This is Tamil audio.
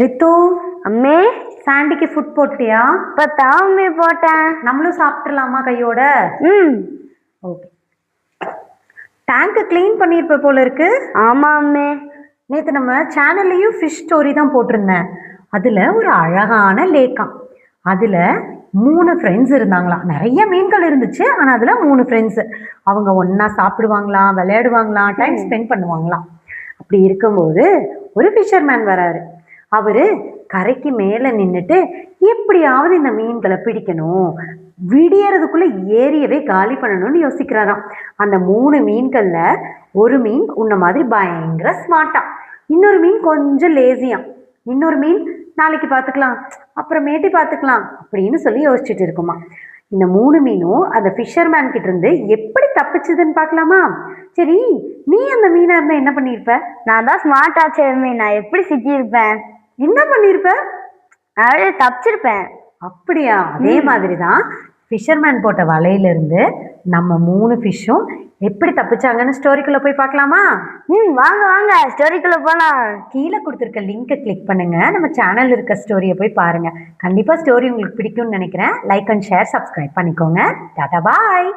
ரித்து, அம்மே சாண்டிக்கு ஃபுட் போட்டியா? இப்பதான் அம்மே போட்டேன். நம்மளும் சாப்பிட்றலாமா கையோட? ம் ஓகே. டேங்கை க்ளீன் பண்ணியிருப்ப போல இருக்கு. ஆமா அம்மே. நேற்று நம்ம சேனல்லையும் ஃபிஷ் ஸ்டோரி தான் போட்டிருந்தேன். அதில் ஒரு அழகான லேக்கம். அதில் 3 ஃப்ரெண்ட்ஸ் இருந்தாங்களாம். நிறைய மீன்கள் இருந்துச்சு, ஆனால் அதில் 3 ஃப்ரெண்ட்ஸு. அவங்க ஒன்றா சாப்பிடுவாங்களாம், விளையாடுவாங்களாம், டைம் ஸ்பெண்ட் பண்ணுவாங்களாம். அப்படி இருக்கும்போது ஒரு ஃபிஷர்மேன் வராரு. அவர் கரைக்கு மேலே நின்றுட்டு எப்படியாவது இந்த மீன்களை பிடிக்கணும், விடியறதுக்குள்ளே ஏரியவே காலி பண்ணணும்னு யோசிக்கிறாராம். அந்த 3 மீன்களில் ஒரு மீன் உன்ன மாதிரி பயங்கர ஸ்மார்ட்டா, இன்னொரு மீன் கொஞ்சம் லேசியாம், இன்னொரு மீன் நாளைக்கு பார்த்துக்கலாம், அப்புறமேட்டி பார்த்துக்கலாம் அப்படின்னு சொல்லி யோசிச்சுட்டு இருக்குமா. இந்த 3 மீனும் அந்த ஃபிஷர்மேன் கிட்ட இருந்து எப்படி தப்பிச்சுதுன்னு பார்க்கலாமா? சரி, நீ அந்த மீனா இருந்தா என்ன பண்ணியிருப்ப? நான் தான் ஸ்மார்ட் ஆச்சேமே, நான் எப்படி சிக்கியிருப்பேன்? என்ன பண்ணியிருப்ப? அப்படியே தப்பிச்சிருப்பேன். அப்படியா? அதே மாதிரி தான் ஃபிஷர்மேன் போட்ட வலையிலிருந்து நம்ம 3 ஃபிஷ்ஷும் எப்படி தப்பிச்சாங்கன்னு ஸ்டோரிக்குள்ளே போய் பார்க்கலாமா? வாங்க வாங்க ஸ்டோரிக்குள்ள போலாம். கீழே கொடுத்துருக்க லிங்கை கிளிக் பண்ணுங்க, நம்ம சேனல் இருக்க ஸ்டோரியை போய் பாருங்க. கண்டிப்பாக ஸ்டோரி உங்களுக்கு பிடிக்கும்னு நினைக்கிறேன். லைக் அண்ட் ஷேர், சப்ஸ்கிரைப் பண்ணிக்கோங்க. டாடா, பாய்.